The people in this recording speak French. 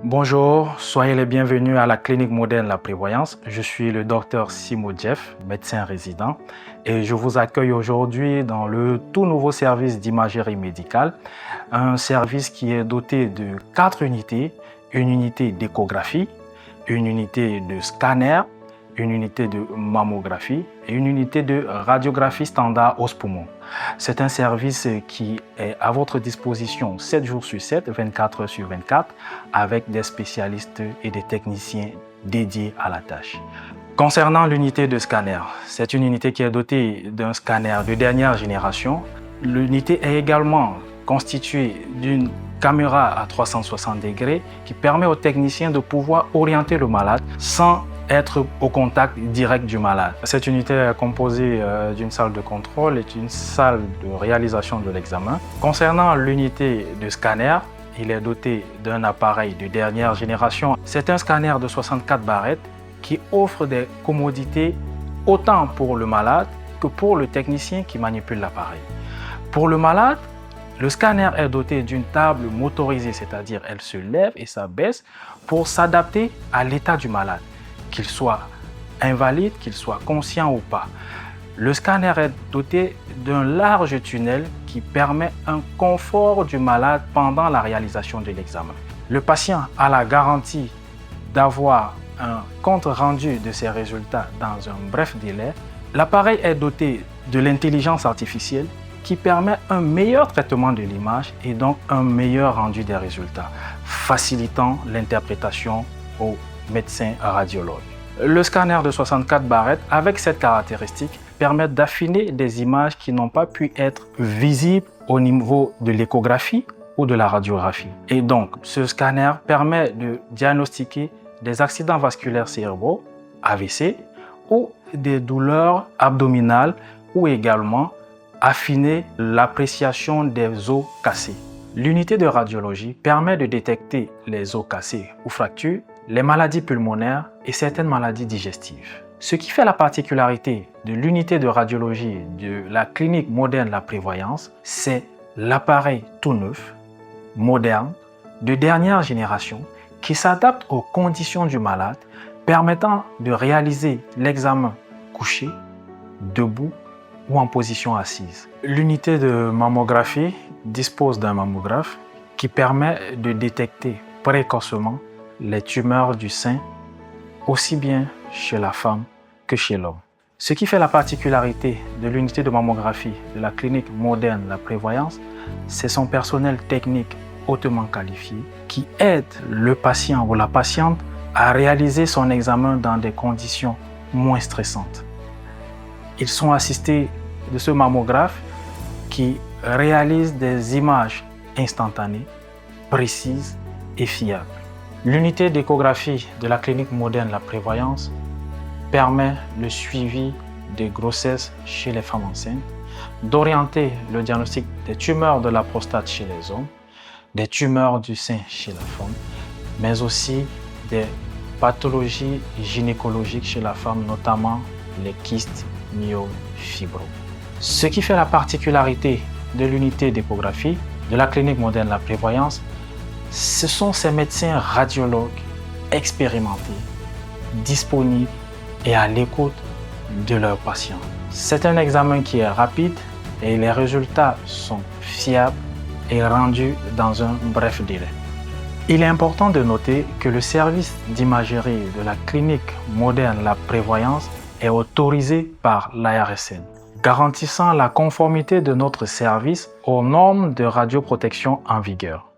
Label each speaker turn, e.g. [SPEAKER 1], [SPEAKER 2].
[SPEAKER 1] Bonjour, soyez les bienvenus à la clinique moderne La Prévoyance. Je suis le docteur Simo Jeff, médecin résident, et je vous accueille aujourd'hui dans le tout nouveau service d'imagerie médicale, un service qui est doté de 4 unités, une unité d'échographie, une unité de scanner, une unité de mammographie et une unité de radiographie standard os poumons. C'est un service qui est à votre disposition 7 jours sur 7, 24 heures sur 24, avec des spécialistes et des techniciens dédiés à la tâche. Concernant l'unité de scanner, c'est une unité qui est dotée d'un scanner de dernière génération. L'unité est également constituée d'une caméra à 360 degrés qui permet aux techniciens de pouvoir orienter le malade sans être au contact direct du malade. Cette unité est composée d'une salle de contrôle et d'une salle de réalisation de l'examen. Concernant l'unité de scanner, il est doté d'un appareil de dernière génération. C'est un scanner de 64 barrettes qui offre des commodités autant pour le malade que pour le technicien qui manipule l'appareil. Pour le malade, le scanner est doté d'une table motorisée, c'est-à-dire elle se lève et s'abaisse pour s'adapter à l'état du malade, qu'il soit invalide, qu'il soit conscient ou pas. Le scanner est doté d'un large tunnel qui permet un confort du malade pendant la réalisation de l'examen. Le patient a la garantie d'avoir un compte rendu de ses résultats dans un bref délai. L'appareil est doté de l'intelligence artificielle qui permet un meilleur traitement de l'image et donc un meilleur rendu des résultats, facilitant l'interprétation aux médecins radiologues. Le scanner de 64 barrettes, avec cette caractéristique, permet d'affiner des images qui n'ont pas pu être visibles au niveau de l'échographie ou de la radiographie. Et donc, ce scanner permet de diagnostiquer des accidents vasculaires cérébraux, AVC, ou des douleurs abdominales, ou également affiner l'appréciation des os cassés. L'unité de radiologie permet de détecter les os cassés ou fractures, les maladies pulmonaires et certaines maladies digestives. Ce qui fait la particularité de l'unité de radiologie de la clinique moderne La Prévoyance, c'est l'appareil tout neuf, moderne, de dernière génération, qui s'adapte aux conditions du malade, permettant de réaliser l'examen couché, debout ou en position assise. L'unité de mammographie dispose d'un mammographe qui permet de détecter précocement les tumeurs du sein, aussi bien chez la femme que chez l'homme. Ce qui fait la particularité de l'unité de mammographie de la clinique moderne La Prévoyance, c'est son personnel technique hautement qualifié qui aide le patient ou la patiente à réaliser son examen dans des conditions moins stressantes. Ils sont assistés de ce mammographe qui réalise des images instantanées, précises et fiables. L'unité d'échographie de la clinique moderne La Prévoyance permet le suivi des grossesses chez les femmes enceintes, d'orienter le diagnostic des tumeurs de la prostate chez les hommes, des tumeurs du sein chez la femme, mais aussi des pathologies gynécologiques chez la femme, notamment les kystes, myomes, fibromes. Ce qui fait la particularité de l'unité d'échographie de la clinique moderne La Prévoyance, ce sont ces médecins radiologues expérimentés, disponibles et à l'écoute de leurs patients. C'est un examen qui est rapide et les résultats sont fiables et rendus dans un bref délai. Il est important de noter que le service d'imagerie de la clinique moderne La Prévoyance est autorisé par l'ARSN, garantissant la conformité de notre service aux normes de radioprotection en vigueur.